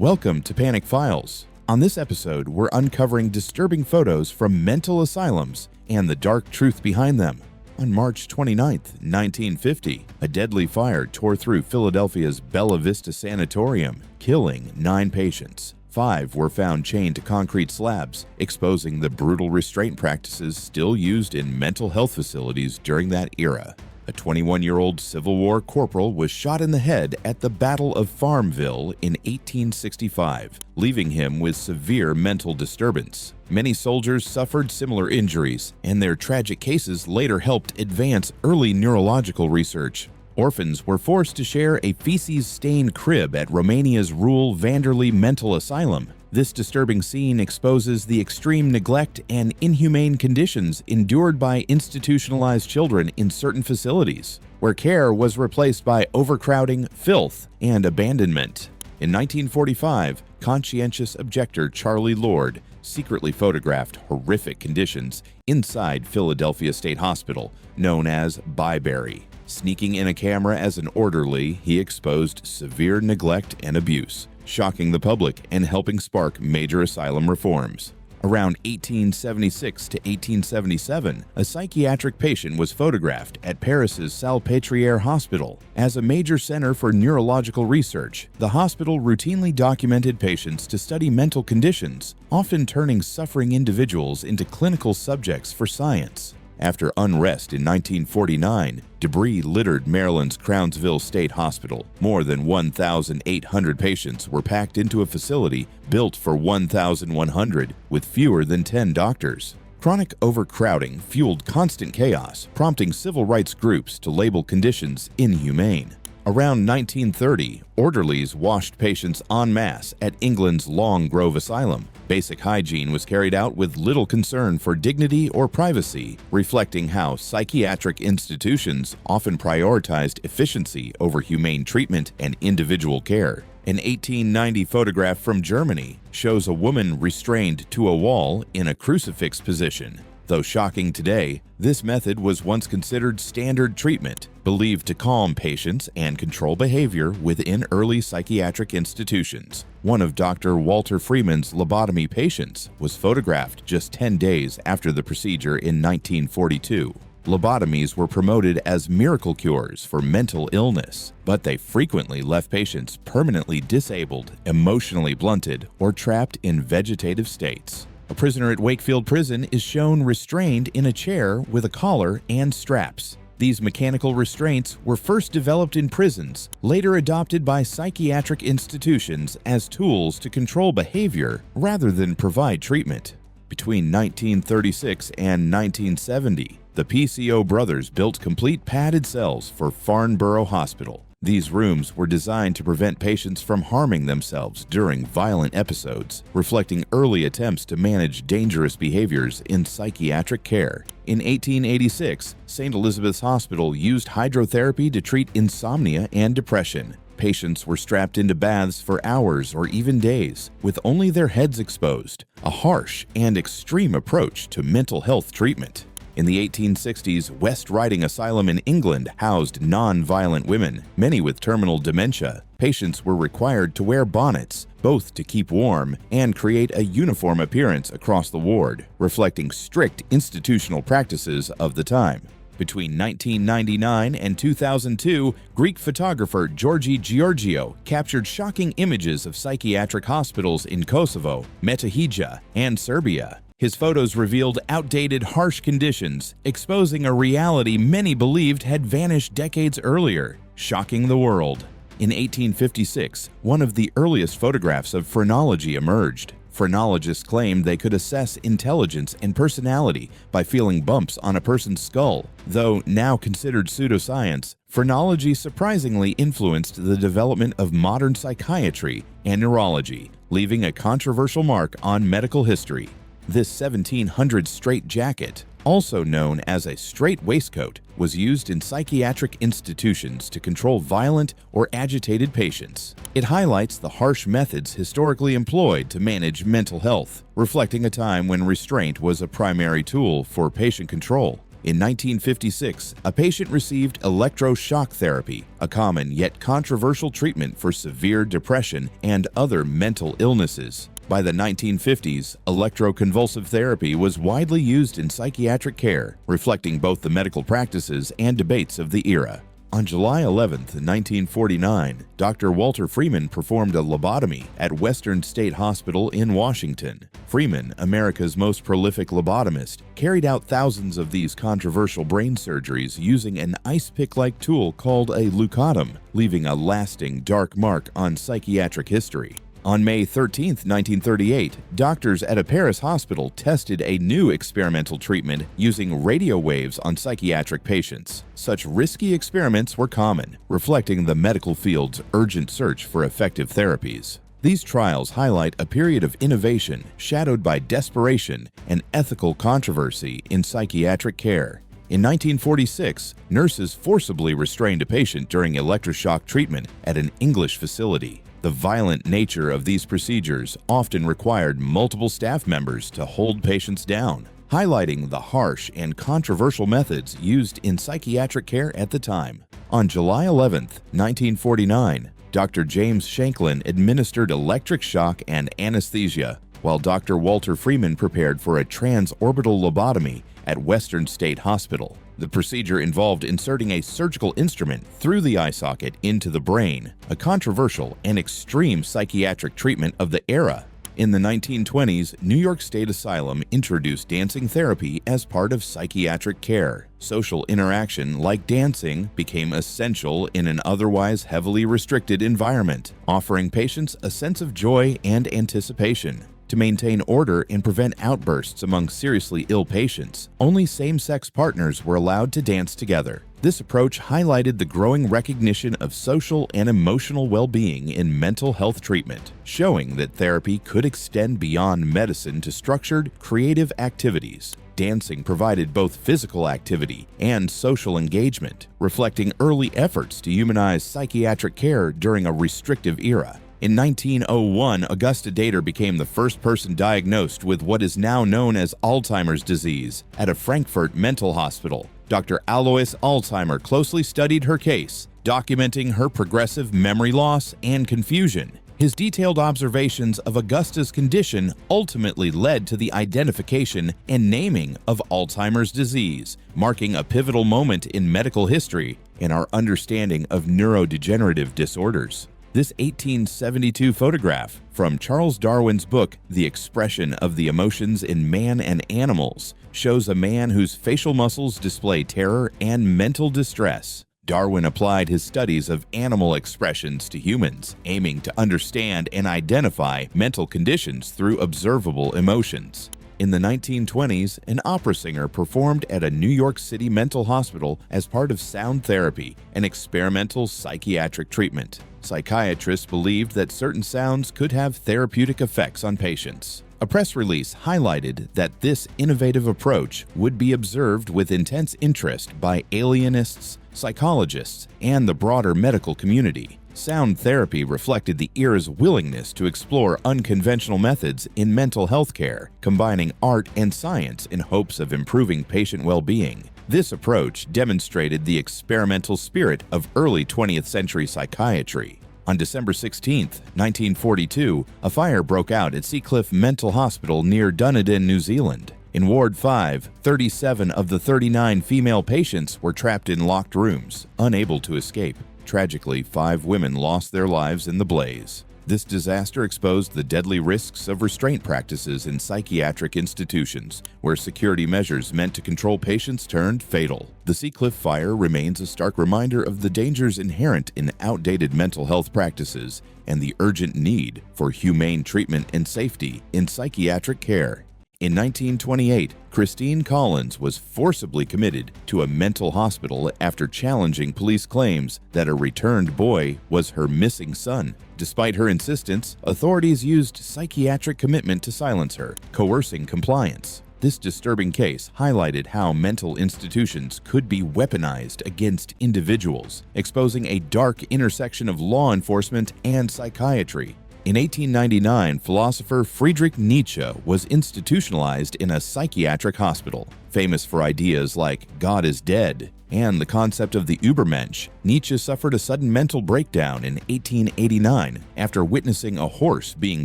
Welcome to Panic Files. On this episode, we're uncovering disturbing photos from mental asylums and the dark truth behind them. On March 29, 1950, a deadly fire tore through Philadelphia's Bella Vista Sanatorium, killing 9 patients. 5 were found chained to concrete slabs, exposing the brutal restraint practices still used in mental health facilities during that era. A 21-year-old Civil War corporal was shot in the head at the Battle of Farmville in 1865, leaving him with severe mental disturbance. Many soldiers suffered similar injuries, and their tragic cases later helped advance early neurological research. Orphans were forced to share a feces-stained crib at Romania's rural Vanderlei Mental Asylum. This disturbing scene exposes the extreme neglect and inhumane conditions endured by institutionalized children in certain facilities, where care was replaced by overcrowding, filth, and abandonment. In 1945, conscientious objector Charlie Lord secretly photographed horrific conditions inside Philadelphia State Hospital, known as Byberry. Sneaking in a camera as an orderly, he exposed severe neglect and abuse, shocking the public and helping spark major asylum reforms. Around 1876 to 1877, a psychiatric patient was photographed at Paris's Salpêtrière Hospital. As a major center for neurological research, the hospital routinely documented patients to study mental conditions, often turning suffering individuals into clinical subjects for science. After unrest in 1949, debris littered Maryland's Crownsville State Hospital. More than 1,800 patients were packed into a facility built for 1,100 with fewer than 10 doctors. Chronic overcrowding fueled constant chaos, prompting civil rights groups to label conditions inhumane. Around 1930, orderlies washed patients en masse at England's Long Grove Asylum. Basic hygiene was carried out with little concern for dignity or privacy, reflecting how psychiatric institutions often prioritized efficiency over humane treatment and individual care. An 1890 photograph from Germany shows a woman restrained to a wall in a crucifix position. Though shocking today, this method was once considered standard treatment, believed to calm patients and control behavior within early psychiatric institutions. One of Dr. Walter Freeman's lobotomy patients was photographed just 10 days after the procedure in 1942. Lobotomies were promoted as miracle cures for mental illness, but they frequently left patients permanently disabled, emotionally blunted, or trapped in vegetative states. A prisoner at Wakefield Prison is shown restrained in a chair with a collar and straps. These mechanical restraints were first developed in prisons, later adopted by psychiatric institutions as tools to control behavior rather than provide treatment. Between 1936 and 1970, the PCO brothers built complete padded cells for Farnborough Hospital. These rooms were designed to prevent patients from harming themselves during violent episodes, reflecting early attempts to manage dangerous behaviors in psychiatric care. In 1886, St. Elizabeth's Hospital used hydrotherapy to treat insomnia and depression. Patients were strapped into baths for hours or even days, with only their heads exposed, a harsh and extreme approach to mental health treatment. In the 1860s, West Riding Asylum in England housed non-violent women, many with terminal dementia. Patients were required to wear bonnets, both to keep warm and create a uniform appearance across the ward, reflecting strict institutional practices of the time. Between 1999 and 2002, Greek photographer Georgi Georgiou captured shocking images of psychiatric hospitals in Kosovo, Metahija, and Serbia. His photos revealed outdated, harsh conditions, exposing a reality many believed had vanished decades earlier, shocking the world. In 1856, one of the earliest photographs of phrenology emerged. Phrenologists claimed they could assess intelligence and personality by feeling bumps on a person's skull. Though now considered pseudoscience, phrenology surprisingly influenced the development of modern psychiatry and neurology, leaving a controversial mark on medical history. This 1700 straitjacket, also known as a strait waistcoat, was used in psychiatric institutions to control violent or agitated patients. It highlights the harsh methods historically employed to manage mental health, reflecting a time when restraint was a primary tool for patient control. In 1956, a patient received electroshock therapy, a common yet controversial treatment for severe depression and other mental illnesses. By the 1950s, electroconvulsive therapy was widely used in psychiatric care, reflecting both the medical practices and debates of the era. On July 11, 1949, Dr. Walter Freeman performed a lobotomy at Western State Hospital in Washington. Freeman, America's most prolific lobotomist, carried out thousands of these controversial brain surgeries using an ice pick-like tool called a leucotomy, leaving a lasting dark mark on psychiatric history. On May 13, 1938, doctors at a Paris hospital tested a new experimental treatment using radio waves on psychiatric patients. Such risky experiments were common, reflecting the medical field's urgent search for effective therapies. These trials highlight a period of innovation shadowed by desperation and ethical controversy in psychiatric care. In 1946, nurses forcibly restrained a patient during electroshock treatment at an English facility. The violent nature of these procedures often required multiple staff members to hold patients down, highlighting the harsh and controversial methods used in psychiatric care at the time. On July 11, 1949, Dr. James Shanklin administered electric shock and anesthesia, while Dr. Walter Freeman prepared for a transorbital lobotomy at Western State Hospital. The procedure involved inserting a surgical instrument through the eye socket into the brain, a controversial and extreme psychiatric treatment of the era. In the 1920s, New York State Asylum introduced dancing therapy as part of psychiatric care. Social interaction, like dancing, became essential in an otherwise heavily restricted environment, offering patients a sense of joy and anticipation. To maintain order and prevent outbursts among seriously ill patients, only same-sex partners were allowed to dance together. This approach highlighted the growing recognition of social and emotional well-being in mental health treatment, showing that therapy could extend beyond medicine to structured, creative activities. Dancing provided both physical activity and social engagement, reflecting early efforts to humanize psychiatric care during a restrictive era. In 1901, Augusta Dater became the first person diagnosed with what is now known as Alzheimer's disease at a Frankfurt mental hospital. Dr. Alois Alzheimer closely studied her case, documenting her progressive memory loss and confusion. His detailed observations of Augusta's condition ultimately led to the identification and naming of Alzheimer's disease, marking a pivotal moment in medical history and our understanding of neurodegenerative disorders. This 1872 photograph from Charles Darwin's book, The Expression of the Emotions in Man and Animals, shows a man whose facial muscles display terror and mental distress. Darwin applied his studies of animal expressions to humans, aiming to understand and identify mental conditions through observable emotions. In the 1920s, an opera singer performed at a New York City mental hospital as part of sound therapy, an experimental psychiatric treatment. Psychiatrists believed that certain sounds could have therapeutic effects on patients. A press release highlighted that this innovative approach would be observed with intense interest by alienists, psychologists, and the broader medical community. Sound therapy reflected the era's willingness to explore unconventional methods in mental health care, combining art and science in hopes of improving patient well-being. This approach demonstrated the experimental spirit of early 20th century psychiatry. On December 16, 1942, a fire broke out at Seacliff Mental Hospital near Dunedin, New Zealand. In Ward 5, 37 of the 39 female patients were trapped in locked rooms, unable to escape. Tragically, 5 women lost their lives in the blaze. This disaster exposed the deadly risks of restraint practices in psychiatric institutions, where security measures meant to control patients turned fatal. The Seacliff fire remains a stark reminder of the dangers inherent in outdated mental health practices and the urgent need for humane treatment and safety in psychiatric care. In 1928, Christine Collins was forcibly committed to a mental hospital after challenging police claims that a returned boy was her missing son. Despite her insistence, authorities used psychiatric commitment to silence her, coercing compliance. This disturbing case highlighted how mental institutions could be weaponized against individuals, exposing a dark intersection of law enforcement and psychiatry. In 1899, philosopher Friedrich Nietzsche was institutionalized in a psychiatric hospital. Famous for ideas like God is dead and the concept of the Übermensch, Nietzsche suffered a sudden mental breakdown in 1889 after witnessing a horse being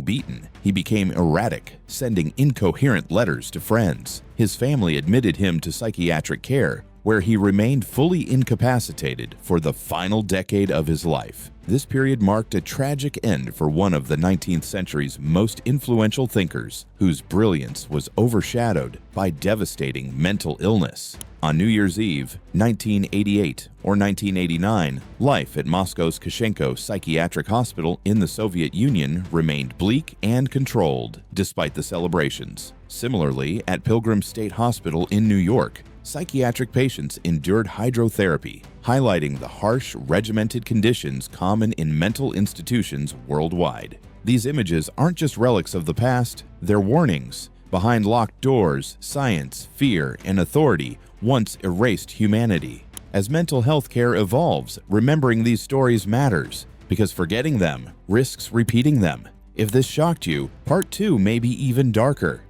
beaten. He became erratic, sending incoherent letters to friends. His family admitted him to psychiatric care, where he remained fully incapacitated for the final decade of his life. This period marked a tragic end for one of the 19th century's most influential thinkers, whose brilliance was overshadowed by devastating mental illness. On New Year's Eve, 1988 or 1989, life at Moscow's Kashenko Psychiatric Hospital in the Soviet Union remained bleak and controlled, despite the celebrations. Similarly, at Pilgrim State Hospital in New York, psychiatric patients endured hydrotherapy, highlighting the harsh, regimented conditions common in mental institutions worldwide. These images aren't just relics of the past, they're warnings. Behind locked doors, science, fear, and authority once erased humanity. As mental health care evolves, remembering these stories matters, because forgetting them risks repeating them. If this shocked you, Part 2 may be even darker.